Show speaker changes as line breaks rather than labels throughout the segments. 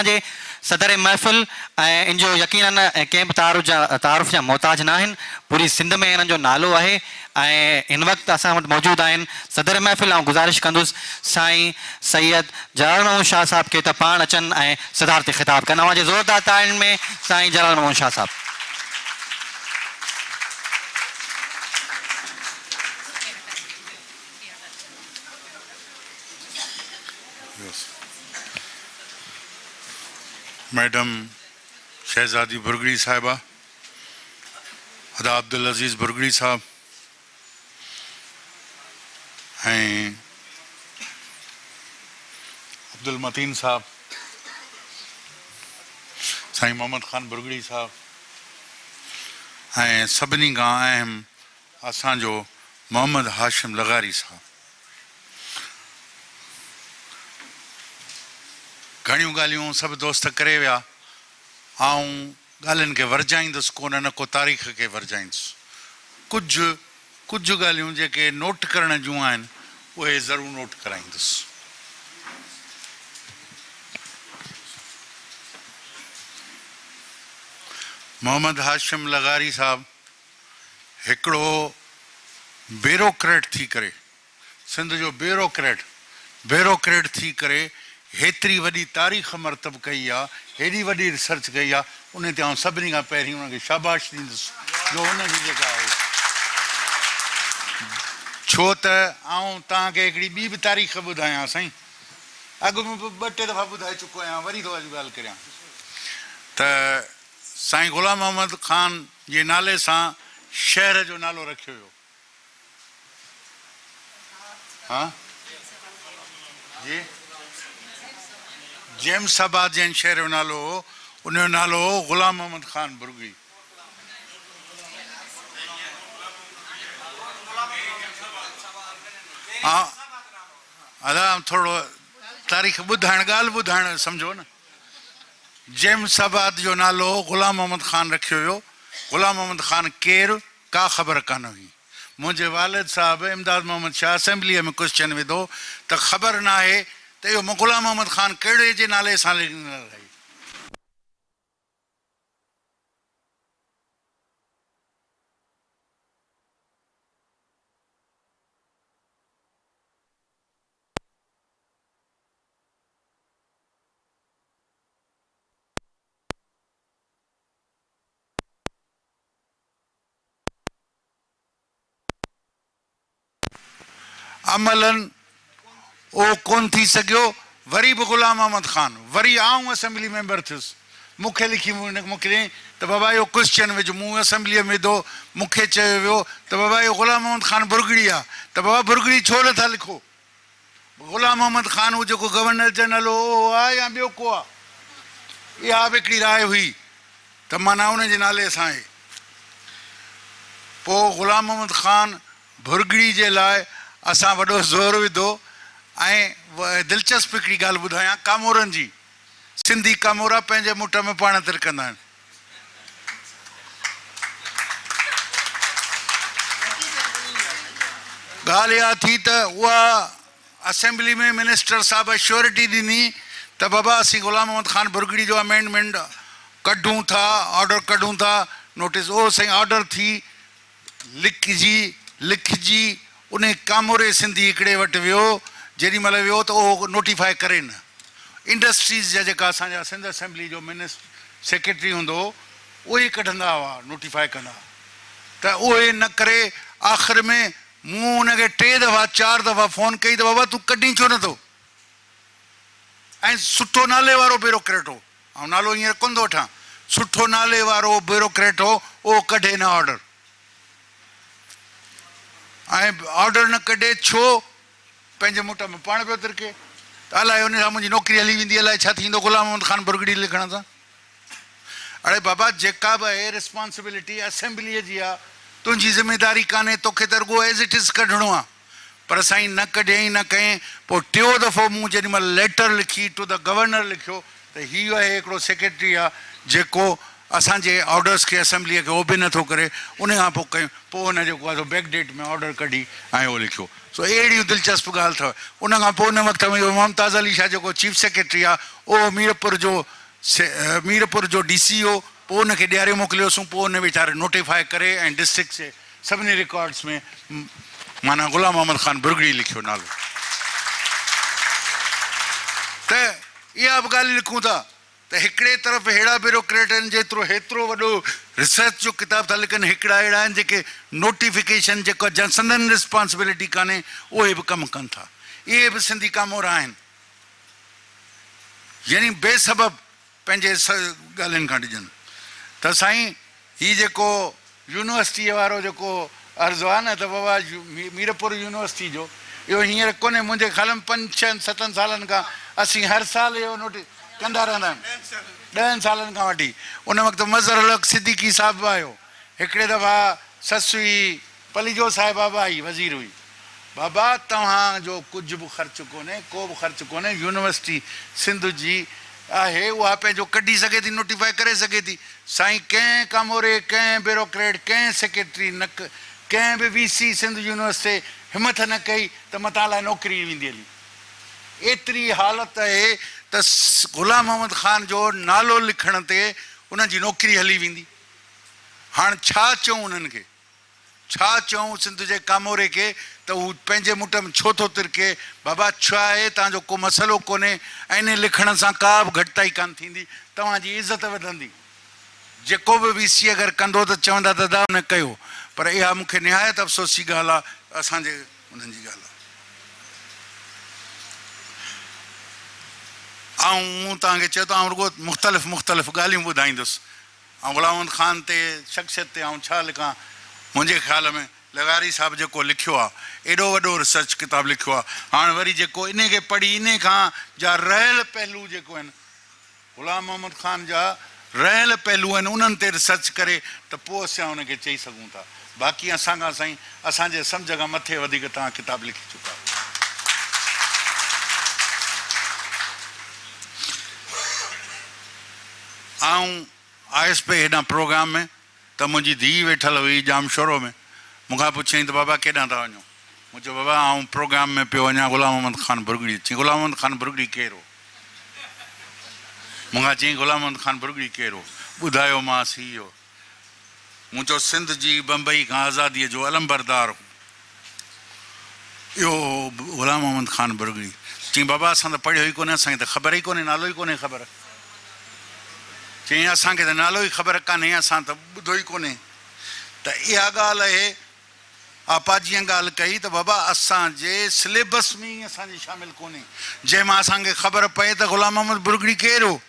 जे सदर महफ़िल ऐं इन जो यकीनन कंहिं बि तारुफ़ जा मोहताज न आहिनि। पूरी सिंध में इन्हनि जो नालो आहे ऐं हिन वक़्तु असां वटि मौजूदु आहिनि सदर महफ़िल। ऐं गुज़ारिश कंदुसि साईं सैयद जलाल महमूद शाह साहब खे त पाण अचनि ऐं सदारती ख़िताब कनि। अवां जे ज़ोरदार तालियुनि में साईं जलाल महमूद शाह साहब।
मैडम शहजादी बुरगड़ी साहिबा, अदा अब्दुल अज़ीज़ बुरगड़ी साहब ऐं अब्दुल मतीन साहब, साईं मोहम्मद ख़ान बुरगड़ी साहब ऐं सभिनी खां अहम असांजो मोहम्मद हाशिम लगारी साहब। घणियूं ॻाल्हियूं सभु दोस्त करे विया। आऊं ॻाल्हियुनि खे वरजाईंदुसि कोन, न को तारीख़ खे वरजाईंदुसि। कुझु ॻाल्हियूं जेके नोट करण जूं आहिनि उहे ज़रूरु नोट कराईंदुसि। मोहम्मद हाशिम लगारी साहब हिकिड़ो ब्यूरोक्रेट थी करे, सिंध जो ब्यूरोक्रेट थी करे हेतिरी वॾी तारीख़ मरतब कई आहे, हेॾी वॾी रिसर्च कई आहे, उन ते आउं सभिनी खां पहिरीं उनखे शाबाश ॾींदुसि जो हुनजी जेका आहे। छो त आउं तव्हांखे हिकिड़ी ॿी बि तारीख़ ॿुधायां साईं, अॻु में बि 2-3 दफ़ा ॿुधाए चुको आहियां, वरी थो अॼु ॻाल्हि करियां त साईं ग़ुलाम मोहम्मद ख़ान जे नाले सां शहर जो नालो रखियो हुयो। हा जी, जेम्साबाद जंहिं शहर जो नालो हो, उनजो नालो हो ग़ुलाम मोहम्मद ख़ान बुरगड़ी। अदा थोरो तारीख़ ॿुधाइण, ॻाल्हि ॿुधाइण सम्झो न। जेम्साबाद जो नालो ग़ुलाम मोहम्मद ख़ान रखियो हुयो। ग़ुलाम मोहम्मद ख़ान केरु, का ख़बर कान हुई। मुंहिंजे वालिद साहिबु इमदाद मोहम्मद शाह असेंबलीअ में क्वेश्चन विधो त ख़बर न आहे त इहो ग़ुलाम मोहम्मद ख़ान कहिड़े जे नाले सां ॾिनल आहे। अमलन उहो कोन थी सघियो। वरी बि ग़ुलाम मोहम्मद ख़ान, वरी आउं असेंबली मेंबर थियुसि। मूंखे लिखी मोकिलियईं त बाबा इहो क्वेश्चन विझ। मूं असेंबलीअ में विधो, मूंखे चयो वियो त बाबा इहो ग़ुलाम मोहम्मद ख़ान बुरगड़ी आहे। त बाबा बुरगड़ी छो नथा लिखो? ग़ुलाम मोहम्मद ख़ान उहो जेको गवर्नर जनरल हो उहो आहे या ॿियो को आहे? इहा बि हिकिड़ी राय हुई त माना उनजे नाले सां आहे। पोइ ग़ुलाम मोहम्मद ख़ान बुरगड़ी जे लाइ असां वॾो ज़ोर विधो। ऐं दिलचस्प हिकिड़ी ॻाल्हि ॿुधायां, कामोरनि जी, सिंधी कामोरा पंहिंजे मुठ में पाण तिरकंदा आहिनि। ॻाल्हि इहा थी त उहा असेंबली में मिनिस्टर साहिब श्योरिटी ॾिनी त बाबा असीं ग़ुलाम मोहम्मद ख़ान बुरगड़ी जो अमेंडमेंट कढूं था, ऑर्डर कढूं था, नोटिस। उहो साईं ऑर्डर थी लिखजी उन कामोरे सिंधी हिकिड़े वटि वियो। जेॾी महिल वियो त उहो नोटिफाए करे न। इंडस्ट्रीज़ जा जेका असांजा सिंध असेंबली जो सेक्रेटरी हूंदो हो, उहे ई कढंदा हुआ, नोटिफाए कंदा। त उहे न करे आख़िर में मूं हुनखे 3 दफ़ा 4 दफ़ा फ़ोन कई त बाबा तूं कढी छो नथो? ऐं सुठो नाले वारो ब्यूरोक्रेट हो, ऐं नालो हींअर कोन थो वठां, सुठो नाले वारो ब्यूरोक्रेट हो, उहो कढे न ऑर्डर। ऐं ऑर्डर न कढे छो? पंहिंजे मुठ में पाण पियो तिरके। त अलाए उन सां मुंहिंजी नौकिरी हली वेंदी, अलाए छा थींदो ग़ुलाम मोहम्मद ख़ान बुरगड़ी लिखण सां। अड़े बाबा जेका बि आहे रिस्पॉन्सिबिलिटी असेंबलीअ जी आहे, तुंहिंजी ज़िमेदारी कान्हे, तोखे त रुॻो एज़ इट इज़ कढणो आहे। पर साईं न कढियईं, न कयईं। पोइ 3 दफ़ो मूं जेॾी महिल लेटर लिखी टू द गवर्नर लिखियो त हीउ आहे हिकिड़ो सेक्रेटरी आहे जेको असांजे ऑर्डर्स खे असेंबलीअ खे ओबे नथो करे, उन खां पोइ कयूं, पोइ हुन जेको आहे बैक डेट में ऑर्डर कढी ऐं उहो लिखियो। सो अहिड़ियूं दिलचस्प ॻाल्हि अथव। उन खां पोइ उन वक़्त में मुमताज़ अली शाह जेको चीफ सेक्रेटरी आहे, उहो मीरपुर जो DC हो, पोइ उनखे ॾियारे मोकिलियोसीं, पोइ उन वीचारे नोटिफाए करे ऐं डिस्ट्रिक्ट जे सभिनी रिकॉर्ड्स में माना ग़ुलाम मोहम्मद ख़ान बुरगड़ी लिखियो नालो। त इहा बि ॻाल्हि लिखूं था त हिकिड़े तरफ़ अहिड़ा ब्यूरोक्रेट आहिनि जेतिरो हेतिरो वॾो रिसर्च जो किताब था लिखनि, हिकिड़ा अहिड़ा आहिनि जेके नोटिफिकेशन जेको संदन रिस्पॉन्सिबिलिटी कान्हे उहे बि कमु कनि था। इहे बि सिंधी कामोरा आहिनि, यानी बेसबब पंहिंजे ॻाल्हियुनि खां ॾिजनि। त साईं हीउ जेको यूनिवर्सिटीअ वारो जेको अर्ज़ु आहे न, त बाबा मीरपुर यूनिवर्सिटी जो इहो हींअर कोन्हे, मुंहिंजे ख़्याल में 5-6-7 सालनि खां असीं हर साल इहो कंदा रहंदा आहियूं, 10 सालनि खां वठी। उन वक़्तु मज़हर अलॻ सिद्दीकी साहिबु आयो, हिकिड़े दफ़ा ससु हुई पलीजो साहिबा बि आई, वज़ीर हुई। बाबा तव्हांजो कुझु बि ख़र्चु कोन्हे, को बि ख़र्चु कोन्हे, यूनिवर्सिटी सिंध जी आहे, उहा पंहिंजो कढी सघे थी, नोटिफाई करे सघे थी। साईं कंहिं कामोरे, कंहिं ब्यूरोक्रेट, कंहिं सेक्रेटरी न, कंहिं बि VC सिंध यूनिवर्सिटी हिमत न कई त मतां लाइ नौकिरी वेंदी हली। एतिरी हालत आहे त ग़ुलाम मोहम्मद ख़ान जो नालो लिखण ते उन्हनि जी नौकिरी हली वेंदी। हाणे छा चऊं उन्हनि खे, छा चऊं सिंध जे कामोरे खे त हू पंहिंजे मुट में छो थो तिरके? बाबा छा आहे, तव्हांजो को मसइलो कोन्हे, ऐं इन लिखण सां का बि घटिताई कान थींदी, तव्हांजी इज़त वधंदी। जेको बि VC अगरि कंदो त चवंदा दादा हुन कयो, पर इहा मूंखे निहायत अफ़सोसी ॻाल्हि आहे, असांजे उन्हनि जी ॻाल्हि आहे। मूं तव्हांखे चयो त रुॻो मुख़्तलिफ़ ॻाल्हियूं ॿुधाईंदुसि, ऐं ग़ुलाम मोहम्मद ख़ान ते शख़्सियत ते छा लिखां। मुंहिंजे ख़्याल में लगारी साहिबु जेको लिखियो आहे, एॾो वॾो रिसर्च किताबु लिखियो आहे, हाणे वरी जेको इन खे पढ़ी इन खां जा रहियल पहलू जेको आहिनि, ग़ुलाम मोहम्मद ख़ान जा रहियल पहलू आहिनि, उन्हनि ते रिसर्च करे त पोइ असां हुनखे चई सघूं था। बाक़ी असां खां साईं असांजे सम्झ खां मथे वधीक तव्हां किताब लिखी चुका। आयुसि पे हेॾां प्रोग्राम में त मुंहिंजी धीउ वेठल हुई जामशोरो में, मूंखां पुछियईं त बाबा केॾां था वञो? मूं चयो बाबा प्रोग्राम में पियो वञा ग़ुलाम मोहम्मद ख़ान बुरगड़ी। चई ग़ुलाम मोहम्मद ख़ान बुरगड़ी केरु हो? मूंखां चई ग़ुलाम मोहम्मद ख़ान बुरगड़ी केरु हो? ॿुधायो मांसि इहो। मूं चयो सिंध जी बम्बई खां आज़ादीअ जो अलमबरदार हो, इहो ग़ुलाम मोहम्मद ख़ान बुरगड़ी। चई बाबा असां त पढ़ियो ई कोन्हे, असांखे त ख़बर ई कोन्हे, नालो ई कोन्हे ख़बर। चई असांखे त नालो ई ख़बर कान्हे, असां त ॿुधो ई कोन्हे। त इहा ॻाल्हि आहे, आपा जीअं ॻाल्हि कई त बाबा असांजे सिलेबस में ई असांजे शामिलु कोन्हे, जंहिंमां असांखे ख़बर पए त ग़ुलाम मोहम्मद बुरगड़ी केरु हो।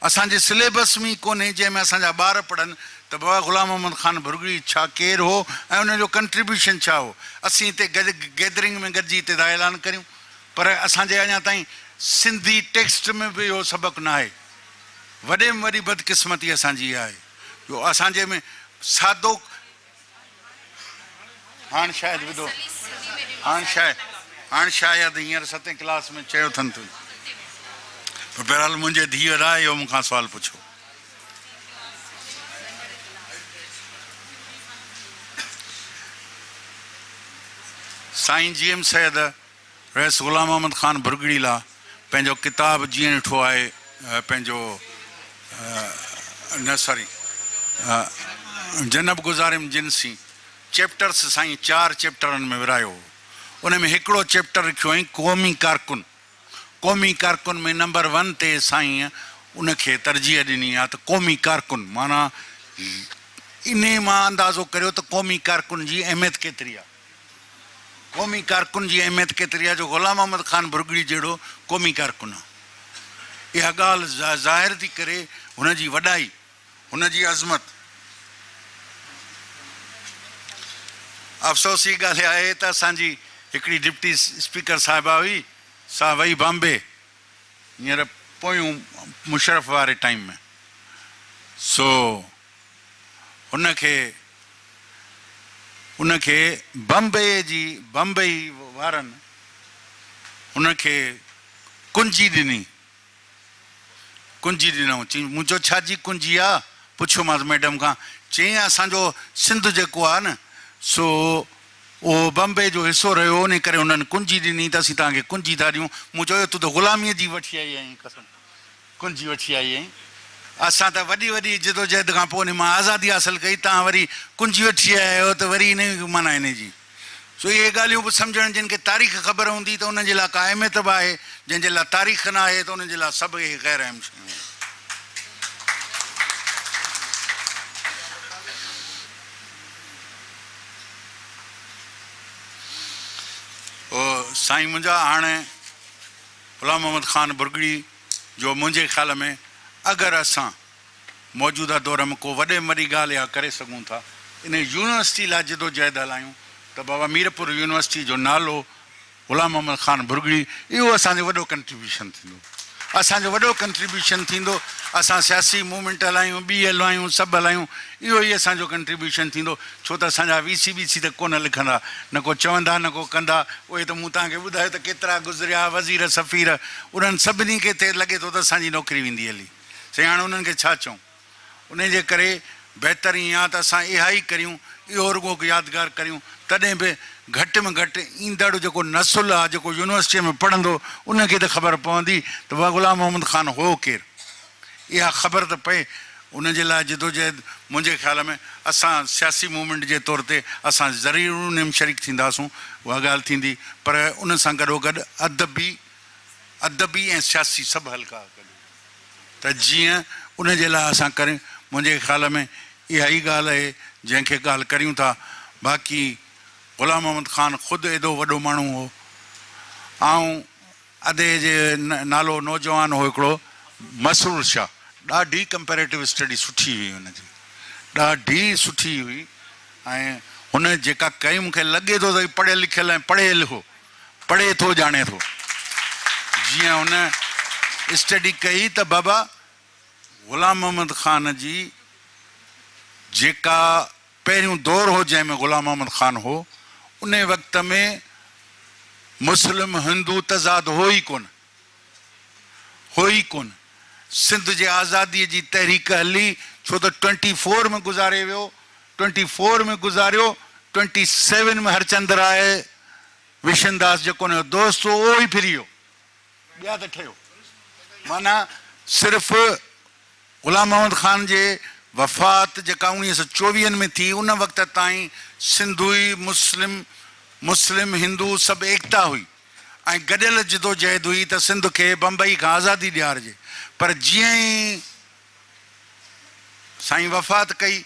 असांजे सिलेबस में ई कोन्हे जंहिंमें असांजा ॿार पढ़नि त बाबा ग़ुलाम मोहम्मद ख़ान बुरगड़ी छा केरु हो ऐं उनजो कंट्रीब्यूशन छा हो। असीं हिते गैदरिंग में गॾिजी हिते था ऐलान करियूं, पर असांजे अञा ताईं सिंधी टेक्स्ट में बि इहो सबक़ु न आहे। वॾे में वॾी बदकिस्मती असांजी इहा आहे जो असांजे में सादो। हाणे शायदि विधो, हाणे शायदि हींअर 7वीं क्लास में चयो अथनि तूं। पर बहरहाल मुंहिंजे धीउ वॾा इहो मूंखां सुवालु पुछो। साईं GM सैयद रईस ग़ुलाम मोहम्मद ख़ान बुरगड़ी लाइ पंहिंजो किताबु जीअं ॾिठो आहे, पंहिंजो जनब गुज़ारिम जिनसी चैप्टर्स साईं 4 चैप्टरनि में विरायो। उन में हिकिड़ो चैप्टर लिखियो हुअईं क़ौमी कारकुन। क़ौमी कारकुन में नंबर 1 ते साईं उनखे तरजीह ॾिनी आहे त क़ौमी कारकुन माना इन मां अंदाज़ो करियो त क़ौमी कारकुन जी अहमियत केतिरी आहे। क़ौमी कारकुन जी अहमियत केतिरी आहे जो ग़ुलाम मोहम्मद ख़ान बुरगड़ी जहिड़ो क़ौमी कारकुन आहे। इहा ॻाल्हि ज़ाहिर थी करे हुनजी वॾाई, हुनजी अज़मत। अफ़सोसी ॻाल्हि आहे त असांजी हिकिड़ी डिप्टी स्पीकर साहिबा हुई, सा वई बॉम्बे हींअर पोयूं मुशरफ वारे टाइम में। सो उनखे बम्बई वारनि उनखे कुंजी ॾिनी। कुंजी ॾिनऊं चई मूं चयो छाजी कुंजी आहे पुछियोमांसि मैडम खां चईं असांजो सिंध जेको आहे न सो उहो बम्बे जो हिसो रहियो उन करे उन्हनि कुंजी ॾिनी त असीं तव्हांखे कुंजी था ॾियूं मूं चयो तूं त ग़ुलामीअ जी वठी आई आहीं कसम कुंजी वठी आई आहीं असां त वॾी वॾी जिदोजहद खां पोइ उन मां आज़ादी हासिलु कई तव्हां वरी कुंजी वठी आया आहियो त वरी इन माना इन जी सो इहे ॻाल्हियूं बि सम्झण जिन खे तारीख़ ख़बर हूंदी त उनजे लाइ का अहमियत बि आहे जंहिंजे लाइ तारीख़ न आहे त उनजे लाइ सभु इहे गैर अहम शयूं साईं मुंहिंजा हाणे ग़ुलाम मोहम्मद ख़ान बुरगड़ी जो मुंहिंजे ख़्याल में अगरि असां मौजूदा दौर में को वॾे में वॾी ॻाल्हि इहा करे सघूं था इन यूनिवर्सिटी लाइ जिदोजहद हलायूं त बाबा मीरपुर यूनिवर्सिटी जो नालो ग़ुलाम मोहम्मद ख़ान बुरगड़ी इहो असांजो वॾो कंट्रीब्यूशन थींदो असांजो वॾो कंट्रीब्यूशन थींदो असां सियासी मूवमेंट हलायूं ॿी हलायूं सभु हलायूं इहो ई असांजो कंट्रीब्यूशन थींदो छो त असांजा वीसी त कोन लिखंदा न को चवंदा न को कंदा उहे त मूं तव्हांखे ॿुधायो त केतिरा गुज़रिया वज़ीर सफ़ीर उन्हनि सभिनी खे हिते लॻे थो त असांजी नौकिरी वेंदी हली साईं हाणे उन्हनि खे छा चऊं उन जे करे बहितर ईअं आहे त असां इहा ई करियूं इहो रुॻो यादगार करियूं तॾहिं बि घटि में घटि ईंदड़ जेको नसुल आहे जेको यूनिवर्सिटीअ में पढ़ंदो उनखे त ख़बर पवंदी त वाह ग़ुलाम मोहम्मद ख़ान हो केरु इहा ख़बर त पए उनजे लाइ जिदोजहद मुंहिंजे ख़्याल में असां सियासी मूवमेंट जे तौर ते असां ज़रूरु उन में शरीक थींदासूं उहा ॻाल्हि थींदी पर उन सां गॾोगॾु अदबी ऐं सियासी सभु हल्का करियूं त जीअं उनजे लाइ असां करियूं मुंहिंजे ख़्याल में इहा ई ॻाल्हि आहे जंहिंखे ॻाल्हि करियूं था बाक़ी ग़ुलाम मोहम्मद ख़ान ख़ुदि एॾो वॾो माण्हू हो ऐं अदे जे नालो नौजवान हो हिकिड़ो मसरूर शाह ॾाढी कंपेरेटिव स्टडी सुठी हुई हुनजी ॾाढी सुठी हुई ऐं हुन जेका कई मूंखे लॻे थो त पढ़ियल लिखियल ऐं पढ़ियल हो पढ़े थो ॼाणे थो जीअं हुन स्टडी कई त बाबा ग़ुलाम मोहम्मद ख़ान जी जेका पहिरियों दौर हो जंहिंमें ग़ुलाम मोहम्मद ख़ान हो उन वक़्त में मुस्लिम हिंदू तज़ाद हो ई कोन सिंध जे आज़ादीअ जी तहरीक हली छो त 24 में गुज़ारे वियो 24 में गुज़ारियो 27 में हरचंद राय विशनदास जेको हुनजो दोस्त हो उहो ई फिरी वियो ॿिया त ठहियो माना सिर्फ़ु ग़ुलाम मोहम्मद ख़ान जे वफ़ात जेका 1924 में थी उन वक़्त ताईं सिंधुई मुस्लिम हिंदू सभु एकता हुई ऐं गॾियल जिदोजहद हुई त सिंध खे बम्बई खां आज़ादी ॾियारिजे पर जीअं ई साईं वफ़ात कई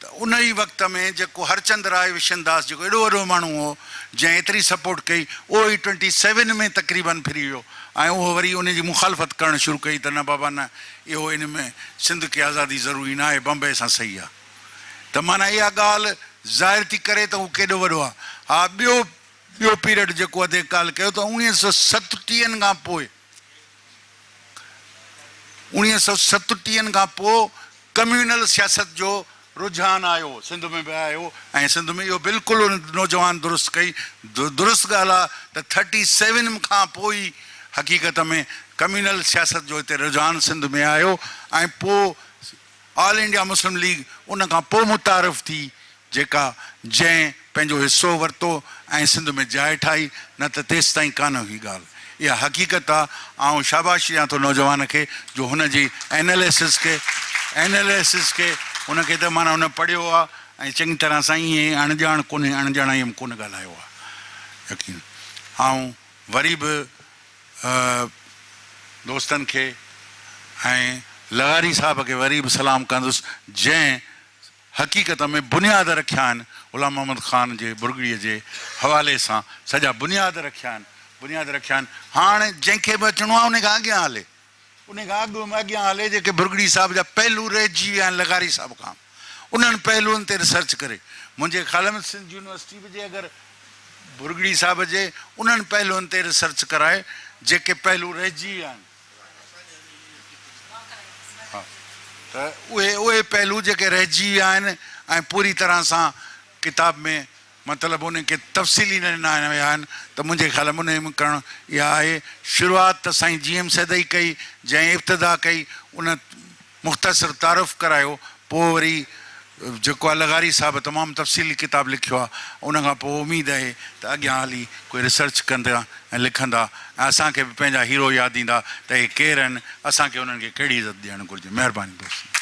त उन ई वक़्त में जेको हरचंद राय विशनदास जेको एॾो वॾो माण्हू हो जंहिं एतिरी सपोर्ट कई उहो ई 27 में तक़रीबन फिरी वियो ऐं उहो वरी उन जी मुखालफ़त करणु शुरू कई त न बाबा न इहो इन में सिंध खे आज़ादी ज़रूरी न आहे बम्बे सां सही आहे त माना इहा ॻाल्हि ज़ाहिर थी करे त हू केॾो वॾो आहे हा ॿियो पीरियड जेको अधे काल कयो त 1937 खां पोइ 1937 खां पोइ कम्यूनल सियासत जो रुझान आयो सिंध में बि आयो ऐं सिंध में इहो बिल्कुलु नौजवान दुरुस्त कई दुरुस्त ॻाल्हि आहे त 37 खां पोइ हक़ीक़त में कम्यूनल सियासत जो हिते रुझान सिंध में आयो ऐं पोइ ऑल इंडिया मुस्लिम लीग उन खां पोइ मुतारिफ़ थी जेका जंहिं पंहिंजो हिसो वरितो ऐं सिंध में जाइ ठाही न त तेसि ताईं कान हुई ॻाल्हि इहा हक़ीक़त आहे ऐं शाबाशी ॾियां थो नौजवान खे जो हुनजी एनालिसिस खे हुनखे त माना हुन पढ़ियो आहे ऐं चङी तरह सां ईअं अणॼाण अणॼाणाई में कोन ॻाल्हायो आहे यकीन ऐं वरी बि दोस्तनि खे ऐं लॻारी साहिब खे वरी बि सलाम कंदुसि जंहिं हक़ीक़त में बुनियाद रखिया आहिनि ग़ुलाम मोहम्मद ख़ान जे बुरगड़ीअ जे हवाले सां सॼा बुनियाद रखिया आहिनि हाणे जंहिंखे बि अचिणो आहे उन खां अॻियां हले अॻियां हले जेके बुरगड़ी साहिब जा पहलू रहिजी विया आहिनि लॻारी साहिब खां उन्हनि पहलुअनि ते रिसर्च करे मुंहिंजे ख़्याल में सिंध यूनिवर्सिटी बि जे अगरि बुरगड़ी साहिब जे उन्हनि पहलुअनि ते रिसर्च कराए जेके पहलू रहिजी विया आहिनि हा त उहे पहलू जेके रहिजी विया आहिनि ऐं पूरी तरह सां किताब में मतिलबु उनखे तफ़सीली न विया आहिनि त मुंहिंजे ख़्याल में उन करणु इहा आहे। शुरूआति त साईं GM सैदई कई, जंहिं इब्तिदा कई उन मुख़्तसिर तारुफ़ करायो, पोइ वरी जेको आहे लगारी साहिब तमामु तफ़सीली किताबु लिखियो आहे, उनखां पोइ उमेदु आहे त अॻियां हली कोई रिसर्च कंदा ऐं लिखंदा ऐं असांखे बि पंहिंजा हीरो यादि ईंदा त इहे केरु आहिनि, असांखे उन्हनि खे कहिड़ी इज़त ॾियणु घुरिजे। महिरबानी दोस्त।